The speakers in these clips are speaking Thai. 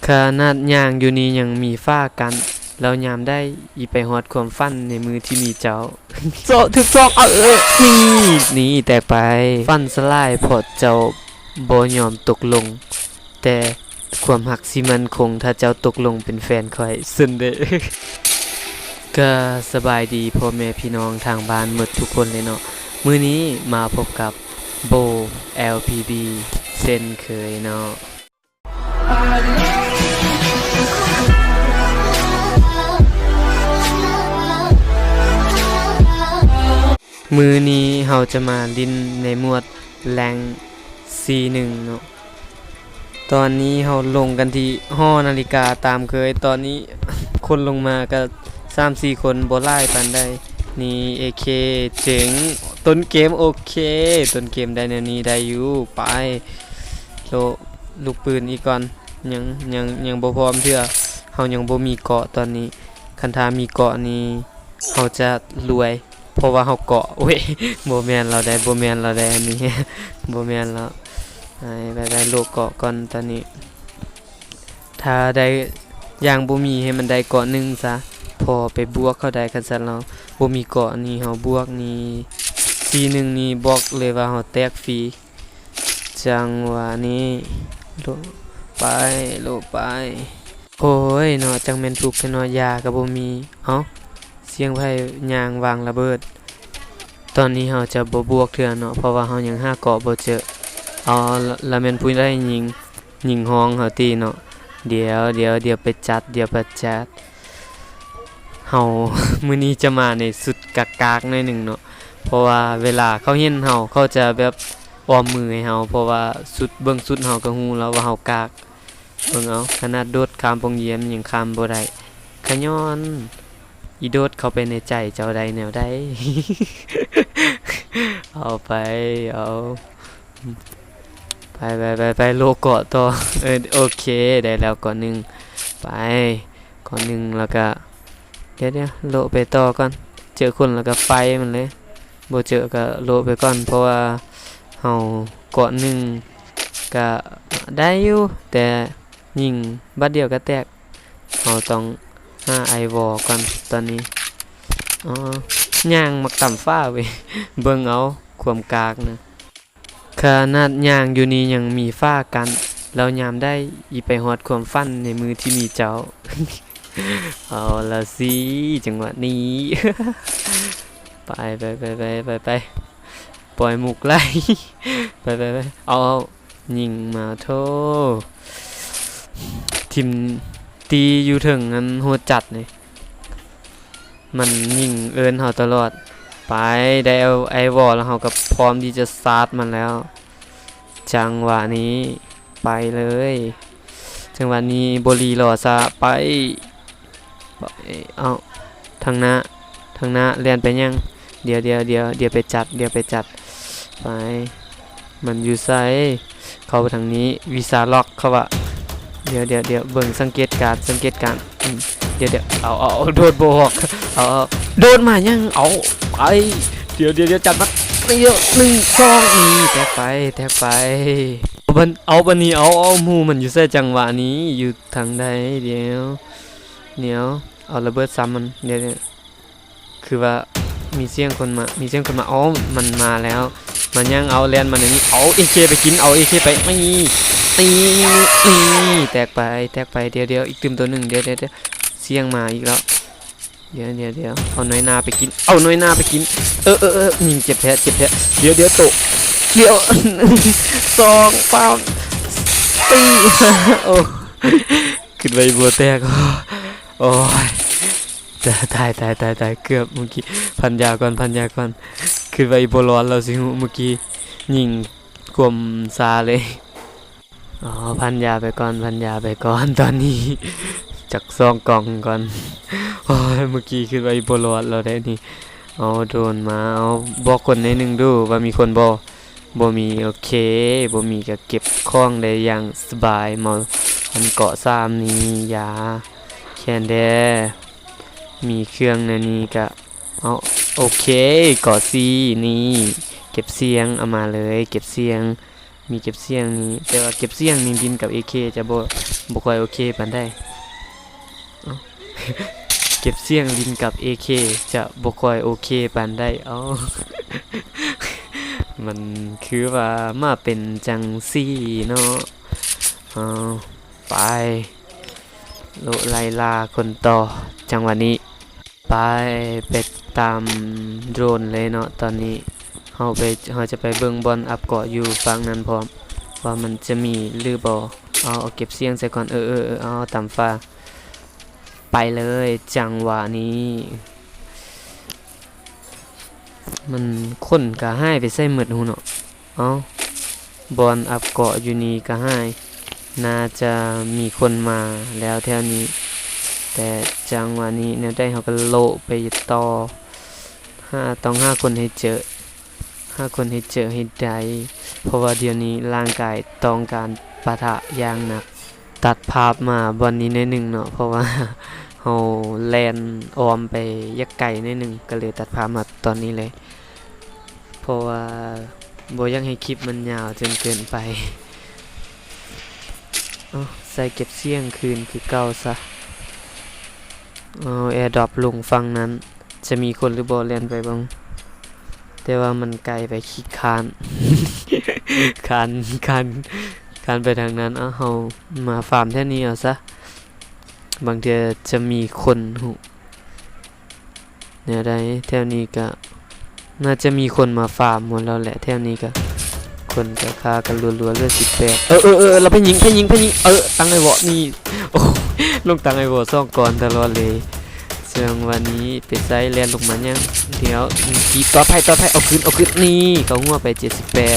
ขนาดย่างอยู่นี่ยังมีฟ้ากันเรายามได้อีไปฮอดความฝันในมือที่มีเจ้าโซถึกซอกนี่แต่ไปฟันสลายพอเจ้าบ่ยอมตกลงแต่ความหักสิมันคงถ้าเจ้าตกลงเป็นแฟนค่อยซึ่นเด้ก็สบายดีพ่อแม่พี่น้องทางบ้านหมดทุกคนเลยเนาะมื้อนี้มาพบกับโบ LPB เช่นเคยเนาะมือนี้เราจะมาลิ้นในหมวดแรง C1 เนาะตอนนี้เราลงกันที่หอนาฬิกาตามเคยตอนนี้คนลงมาก็ 3-4 คนบ่หลายปานใดนี่ AK เจ๋งต้นเกมโอเคต้นเกมได้แนวนี้ได้อยู่ไปโลลูกปืนอีกก่อนยังบ่พร้อมเทื่อเฮายังบ่มีเกาะตอนนี้คันถ้ามีเกาะนี้เฮาจะรวยเพราะว่าเฮาเกาะเว้ยบ่แม่นเราได้บ่แม่นเราได้อันนี้ บ่แม่นแล้วไปได้โลกเกาะก่อนตอนนี้ถ้าได้อย่างบ่มีให้มันได้เกาะนึงซะพอไปบวกเข้าได้คันซั่นเราบ่มีเกาะนี่เฮาบวกนี่C1นี่บอกเลยว่าเฮาแตกฟรีจังหวะนี้โลไปโลไปโอ้ยเนาะจังแม่นทุกข์เนาะยาก็บ่มีเอ้าเสียงไผย่างวางระเบิดตอนนี้เฮาจะบ่บวกเทื่อเนาะเพราะว่าเฮายังหาเกาะบ่เจอละแม่นผู้ใดยิงห้องเฮาตีเนาะเดี๋ยวไปจัดเฮา มื้อนี้จะมาในสุดกากๆหน่อยหนึงเนาะเพราะว่าเวลาเขาเห็นเฮาเขาจะแบบอ้อมมือให้เฮาเพราะว่าสุดเบิ่งสุดเฮาก็ฮู้แล้วว่าเฮากากเบิ่งเอาขนาดโดดข้ามปงเยี่ยมยังข้ามบ่ได้ขย้อนอีโดดเข้าไปในใจเจ้าใดแนวใด เอาไปเอาไปโลเกาะต่อโอเคได้แล้วก่อนนึงไปก่อนนึงแล้วก็เดี๋ยวโลไปต่อก่อนเจอคนแล้วก็ไฟมันเลยบ่เจอก็โลไปก่อนเพราะว่าเฮาเกาะนึงก็ได้อยู่แต่ยิงบัดเดียวก็แตกเฮาต้องหาไอวอก่อนตอนนี้ย่างมักต่ำฟ้าเว้ย เบิ่งเอาความกากนะขนาดย่างอยู่นี่ยังมีฟ้ากันแล้วยามได้อีไปฮอดความฝันในมือที่มีเจ้า เอาละสิจังหวะนี้ ไปปล่อยมุกไล่ ไปเอายิงมาโททิมตีอยู่ถึงอันโหดจัดนี่มันยิงเอิ้นเฮาตลอดไปได้เอาไอวอลแล้วเฮาก็พร้อมที่จะซาดมันแล้วจังหวะนี้ไปเลยจังหวะนี้บรีรอซะไปเอาทางหน้าเลียนไปยังเดี๋ยวไปจัดไปมันอยู่ไซเข้าไปทางนี้วีซ่าล็อกเข้าว่าเดี๋ยวเบิ่งสังเกตการเดี๋ยวเอาโดดบอกเอาโดดมายังเอาไปเดี๋ยวจัดมาเยอะ1 2นี่แทกไปเอาบันนี้เอาหมู่มันอยู่ใส่จังหวะนี้อยู่ทางใดเดี๋ยวเอาระเบิดซ้ำมันเดี๋ยวคือว่ามีเสียงคนมาอ๋อมันมาแล้วมันยังเอาแลนมันอย่างนี้เอา AK ไปกินเอา AK ไปไม่ตีแตกไปเดี๋ยวอีกตึมตัวนึงเดี๋ยวเสียงมาอีกแล้วเดี๋ยวเอาน้อยนาไปกินยิงเจ็บแท้เดี๋ยวโตเดี๋ยว2ปามตีโอ้ขึ้นไปบัวแตกโอ้ยตายเกือบเมื่อกี้พันยาก่อนขึ้นไปบัวร้อนเราสิเมื่อกี้ยิงกลมซาเลยพันยาไปก่อนตอนนี้จักซองกล่องก่อนโอ้ยเมื่อกี้ขึ้นไปบัวร้อนเราได้นี่เอาโดนมาเอาบอกคนในนึงดูว่ามีคนบ่มีโอเคบ่มีก็เก็บของได้อย่างสบายมันเกาะ3นี้ยาแค่นแดมีเครื่องในนี้ก็เอาโอเคเกาะCนี่เก็บเสียงเอามาเลยเก็บเสียง มีเก็บเสียงนี้แต่ว่าเก็บเสียงนี่ดินกับ AK จะบ่ค่อยโอเคปานใดเอ้า เก็บเสียงดินกับ AK จะบ่ค่อยโอเคปานใดเอ้า มันคือว่ามาเป็นจังซี่เนาะเอาไปโลไลลาคนต่อจังหวะนี้ไปตามโดรนเลยเนาะตอนนี้เฮาจะไปเบิ่งบอลอัพเกาะอยู่ฝั่งนั้นพร้อมว่ามันจะมีหรือบ่เอาเก็บเสียงใส่ก่อนเอาตามฟ้าไปเลยจังหวะนี้มันคนก็หายไปใส่หมดหูเนาะเอาบอลอัพเกาะอยู่นี่ก็หายน่าจะมีคนมาแล้วแถวนี้แต่จังหวะนี้แนวได้เขาก็โลไปต่อต้อง5คนให้เจอ5คนให้เจอให้ได้เพราะว่าเดี๋ยวนี้ร่างกายต้องการปะทะอย่างหนักตัดภาพมาบอลนี้นิดนึงเนาะเพราะว่า เฮาแลนออมไปยักไก่นิดนึงก็เลยตัดภาพมาตอนนี้เลยเพราะว่าบ่อยากให้คลิปมันยาวจนเกินไปใส่เก็บเสียงคืนคือเก่าซะแอร์ดรอปลงฝั่งนั้นจะมีคนหรือบ่เล่นไปบ้างแต่ว่ามันไกลไปขี้คาน คานไปทางนั้นเฮามาฟาร์มแท่นี้เอาซะบางทีจะมีคนหูเนี่ยได้แถวนี้ก็น่าจะมีคนมาฟาร์มหมดแล้วแหละแถวนี้ก็คนก็ฆ่ากันรัวๆเลือด18เราไปยิงตั้งไอ้วะนี่โอ้ลงตั้งไอ้วะซ่องก่อนตลอดเลยเชิงวันนี้ไปไซแลนลงมายังเดี๋ยวกีต่อไพ่เอาขึ้นนี่เขาหัวไป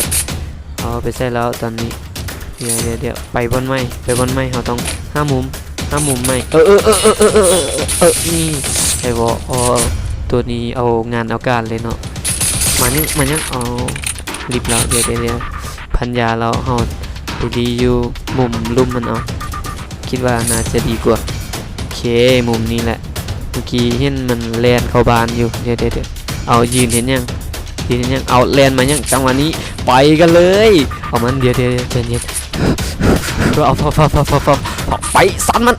78เอาไปใส่แล้วตอนนี้เดี๋ยวไปบนไม้เขาต้อง5 มุมไม่นี่ไอ้วอตัวนี้เอางานเอาการเลยเนาะมันยังเอารีบแล้วเดี๋ยวพันยาเราเฮาดีอยู่มุมลุ่มมันเอาคิดว่าน่าจะดีกว่าโอเคมุมนี้แหละเมื่อกี้เห็นมันแลนเข้าบานอยู่เดี๋ยวเอายืนเห็นยังเอาแลนมายังจังหวะนี้ไปกันเลยเอามันเดี๋ยวใจเย็นเอาไปสันมัน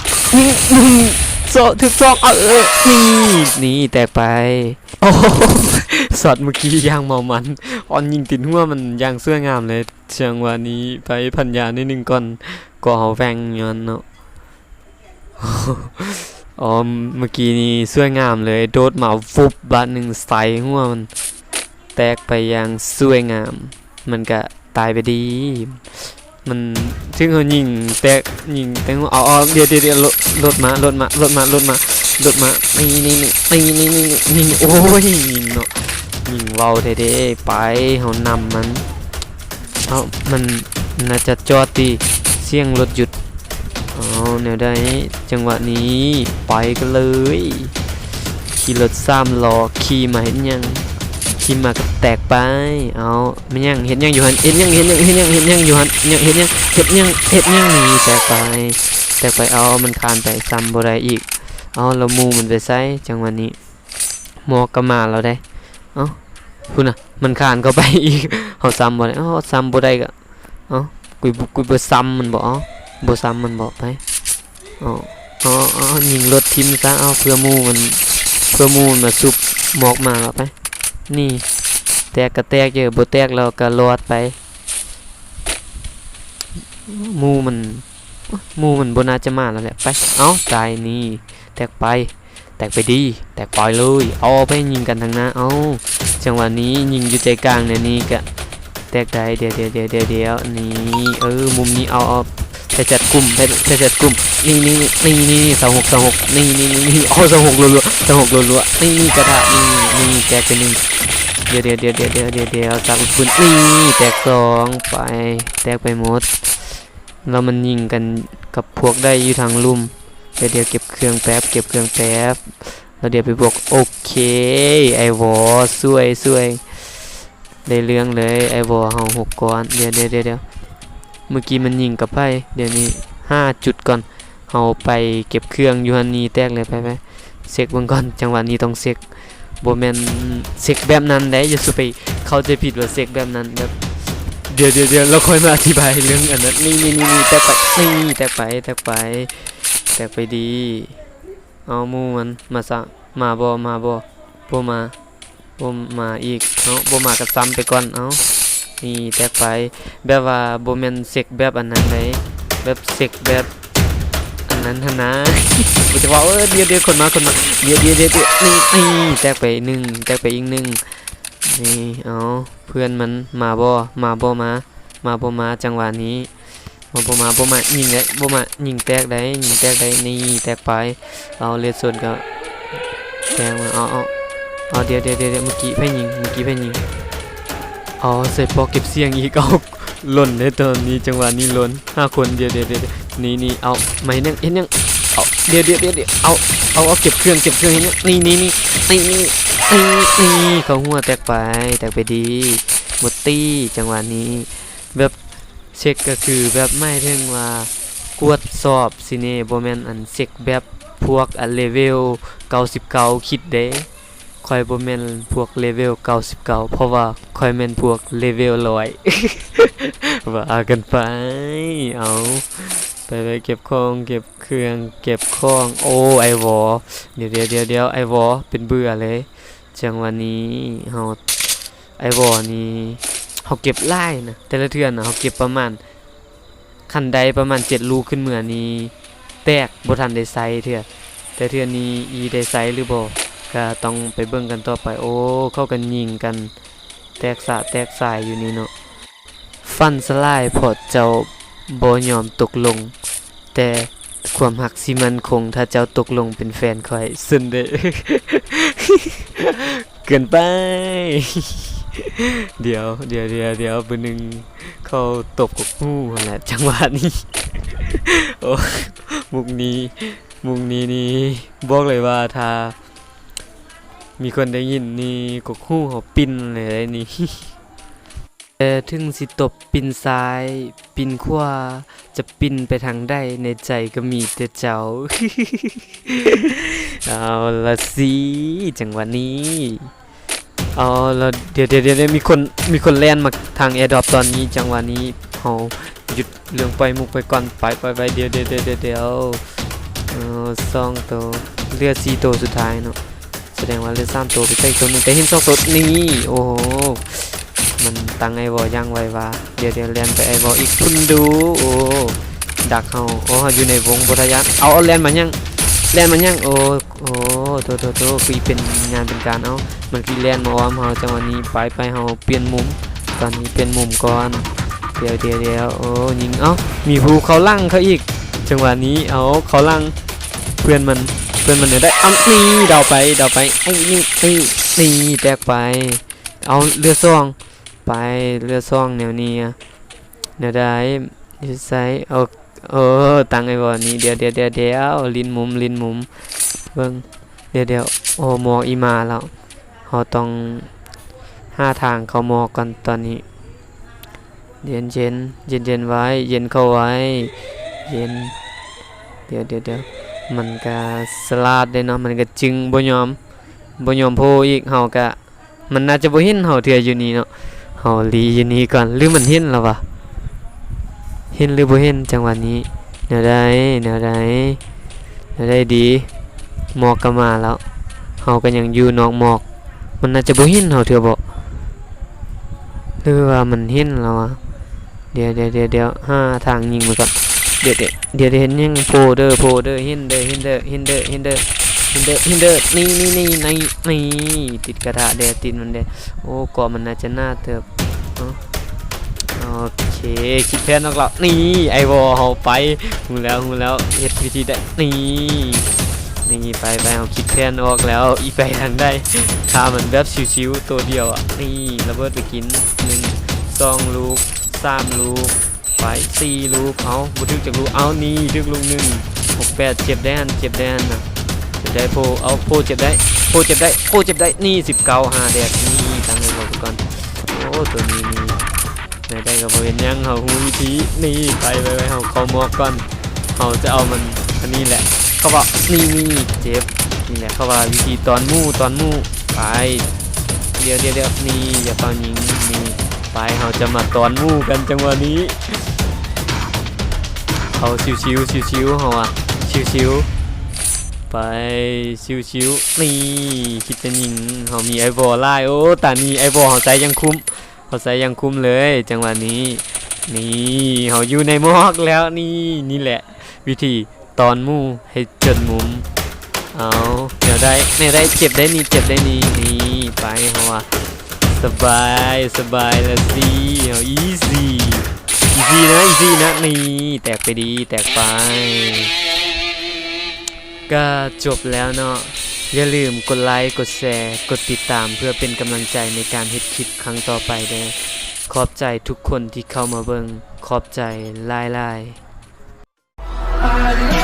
ถึกซองนี่แตกไปโอ้สอดเมื่อกี้ยางเมามันออนยิงติดหัวมันยางเสื้องามเลยเชียงวันนี้ไปพันยานิดนึงก่อนก็เอาแฟงย้อนเนาะเมื่อกี้นี้เสื้องามเลยโดดมาฟุบบาทหนึ่งใส่หัวมันแตกไปอย่างสวยงามมันก็ตายไปดีมันถึงเขายิงแต่เอาเดี๋ยวรถมานี่โอ้ยยิงเนาะยิงเว้าเด้ไปเขานำมันมันน่าจะจอดตีเสียงรถหยุดแนวได้จังหวะนี้ไปกันเลยขี่รถ3 ล้อขี่มาเห็นยังขี่มาก็แตกไปมันยังเห็นยังอยู่หันเห็นยังอยู่หันยังเห็นยังนี่แตกไปมันคานไปซ้ำบ่ได้อีกเรามูมันไปใส่จังหวะนี้หมอกก็มาแล้วได้คุณน่ะมันคานเข้าไปอีกเฮาซ้ำบ่ได้ซ้ำบ่ได้ก็กูบ่ซ้ำมันบ่ซ้ำมันบ่ไปยิงรถทิ่มซะเพื่อมูมันมาซุบหมอกมาแล้วไปนี่แตกก็แตกเยอะบ่แตกเราก็รอดไปมูมันบ่น่าจะมาแล้วแหละไปตายนี่แตกไปดีแตกปล่อยเลยไปยิงกันทางหน้าจังหวะนี้ยิงอยู่ใจกลางเนี่ยนี่ก็แตกได้เดี๋ยวนี่มุมนี้เอาไปจัดกลุ่มนี่26นี่26รัวๆนี่กระทะนี่แตกไป1เดี๋ยวจับปืนนี่แตก2ไปแตกไปหมดแล้วมันยิงกันกับพวกได้อยู่ทางลุ่มเดี๋ยวเก็บเครื่องแป๊บแล้วเดี๋ยวไปบวกโอเคไอวอสวยได้เรื่องเลยไอวอเฮา6 ก้อนเดี๋ยวเมื่อกี้มันยิงกับไพ่เดี๋ยวนี้5 จุดก่อนเฮาไปเก็บเครื่องอยู่หันนี้แตกเลยไปเช็คเบิ่งก่อนจังหวะนี้ต้องเช็คบ่แม่นเช็คแบบนั้นได้อย่าสิไปเข้าใจผิดว่าเช็คแบบนั้นแบบ เดี๋ยวเราค่อยมาอธิบายเรื่องอันนั้นนี่แตกไปนี่แตกไปแตกไปแตกไปดีเอาหมู่มันมาซะมาบ่มาบ่บ่มาบ่มาอีกเนาะบ่มาก็ซ้ำไปก่อนเอานี่แตกไปแบบว่าบ่แม่นเซกแบบอันนั้นเลยแบบเซกแบบอันนั้นหั่นนะ บ่จะว่าเดี๋ยวคนมาเดี๋ยวนี่แตกไปหนึ่งแตกไปอีกหนึ่งนี่เอาเพื่อนมันมาบ่มาบ่มาจังหวะนี้บ่มายิงได้บ่มายิงแตกได้นี่แตกไปเอาเลดโซนก็แทงมาเอาเดี๋ยวเมื่อกี้ไผยิงเอาใส่ปอกเก็บเสียงอีกเอาหล่นในตอนนี้จังหวะนี้หล่น5คนเดี๋ยวนี่เอาไม่นั่งเห็นยังเอาเดี๋ยวเอาเก็บเครื่องเห็นยังนี่เขาหัวแตกไปดีหมดตี้จังหวะนี้แบบเช็คก็คือแบบไม่ถึงว่ากวดสอบสิเน่บ่แม่นอันเช็คแบบพวกอันเลเวล99คิดเด้ค่อยบ่แม่นพวกเลเวล99เพราะว่าค่อยแม่นพวกเลเวล100 ว่ากันไปเอาไปเก็บของเก็บเครื่องเก็บของโอ้ไอวอเดี๋ยวไอวอเป็นเบื่อเลยจังวันนี้เฮาไอวอนี่เฮาเก็บไล่นะแต่ละเทื่อนะเฮาเก็บประมาณคันใดประมาณ7ลูกขึ้นเมื่อนี้แตกบ่ทันได้ใส่เทื่อแต่เทื่อนี้อีได้ใส่หรือบ่ก็ต้องไปเบิ่งกันต่อไปโอ้เข้ากันยิงกันแตกสายอยู่นี่เนาะฟันสลายพอเจ้าบ่ยอมตกลงแต่ความหักสิมันคงถ้าเจ้าตกลงเป็นแฟนค่อยซึ่นเด้ เกินไป เดี๋ยวเบอร์หนึ่งเขาตบกับหูแหละจังหวะนี้ โอ้มุกนี้นี่บอกเลยว่าถ้ามีคนได้ยินนี่กกหูเขาปิ้นเลยนี่ แต่ถึงสิตบปินซ้ายปินขวาจะปินไปทางใดในใจก็มีแต่เจ้า เอาละสิจังหวะนี้เอาละเดี๋ยวมีคนแล่นมาทาง AirDrop ตอนนี้จังหวะนี้เฮาหยุดเรื่องปล่อยมุกไปก่อนไปเดี๋ยว2ตัวเหลือ4ตัวสุดท้ายเนาะแสดงว่าเหลือ3ตัวไปใส่ตัวนึงแต่เห็น2ตัวนี่โอ้โหมันตั้งไอวอยังไว้ว่าเดี๋ยวแล่นไปไอวออีกคุณดูโอ้ดักเฮาโอ้อยู่ในวงบ่ทะยานเอาแล่นมายังโอ้โตคือเป็นงานเป็นการเอามันคือแล่นมาอ้อมเฮาจังหวะนี้ไปเฮาเปลี่ยนมุมตอนนี้เปลี่ยนมุมก่อนเดี๋ยวโอ้ยิงมีผู้เขาลั่งเขาอีกจังหวะนี้เอาเขาลั่งเพื่อนมันเดี๋ยวได้นี่เดาไปไอ้นี่แตกไปเอาเรือซ่องไปเรือซ่องแนวนี้แนวได้ใส่ตั้งไอ้บ่นี้เดี๋ยวลิ้นมุมเบิ่งเดี๋ยวโอ้หมอกอีมาแล้วเฮาต้องหาทางเข้าหมอกกันตอนนี้เย็นไว้เย็นเข้าไว้เย็นเดี๋ยวมันก็สลาดได้เนาะมันก็จึงบ่ยอมโพอีกเฮาก็มันน่าจะบ่เห็นเฮาเทื่ออยู่นี่เนาะเฮาลีอยู่นี่ก่อนหรือมันเห็นแล้ววะเห็นหรือบ่เห็นจังหวะนี้แนวใดดีหมอกก็มาแล้วเฮาก็ยังอยู่นอกหมอกมันน่าจะบ่เห็นเฮาเทื่อบ่หรือว่ามันเห็นแล้วอะเดี๋ยวหาทางยิงมาก่อนเดี๋ยวเห็นยังโพเดอร์เห็นเด้อนี่ติดกระทะแดดติดมันแดดโอ้ก่อมันน่าจะน่าเติบโอเคคิดแผนออกแล้วนี่ไอวอเฮาไปหูแล้วเฮ็ดวิธีได้นี่ไปเฮาคิดแผนออกแล้วอีไปทางได้ถ้ามันแบบชิวๆตัวเดียวอ่ะนี่ระเบิดไปกิน1 2ลูก3ลูกไป4ลูกเอาบ่ถึกจักลูกเอานี่ถึกลูก1 6 8เจ็บได้นะได้โพเอาโพเจ็บได้นี่19 5แดดนี่ตั้งไว้ก่อนโอ้ตัวนี้นี่ได้ก็บ่เห็นยังเฮาฮู้วิธีนี่ไปเฮาเข้าหมอกก่อนเฮาจะเอามันอันนี้แหละเขาบอกนี่เจ็บนี่แหละเขาว่าวิธีตอนมู่ไปเดี๋ยวนี่อย่าเป่ายิงนี่ ไปเราจะมาตอนหมู่กันจังหวะนี้เขาชิวๆชิวๆเฮาอ่ะชิวๆไปชิวๆนี่คิดจะยิงเฮามีไอ้บอไล่โอ้ตานี้ไอ้บอเฮาใส่ยังคุ้มเลยจังหวะนี้นี่เฮาอยู่ในหมอกแล้วนี่แหละวิธีตอนหมู่ให้จนมุมเอาเดี๋ยวได้เจ็บได้นี่ไปเฮาอ่ะสบายแล้วสิเอาอีซี่นะนี่แตกไปดีแตกไปก็จบแล้วเนาะอย่าลืมกดไลค์กดแชร์กดติดตามเพื่อเป็นกำลังใจในการเฮ็ดคลิปครั้งต่อไปเด้อขอบใจทุกคนที่เข้ามาเบิ่งขอบใจหลายๆ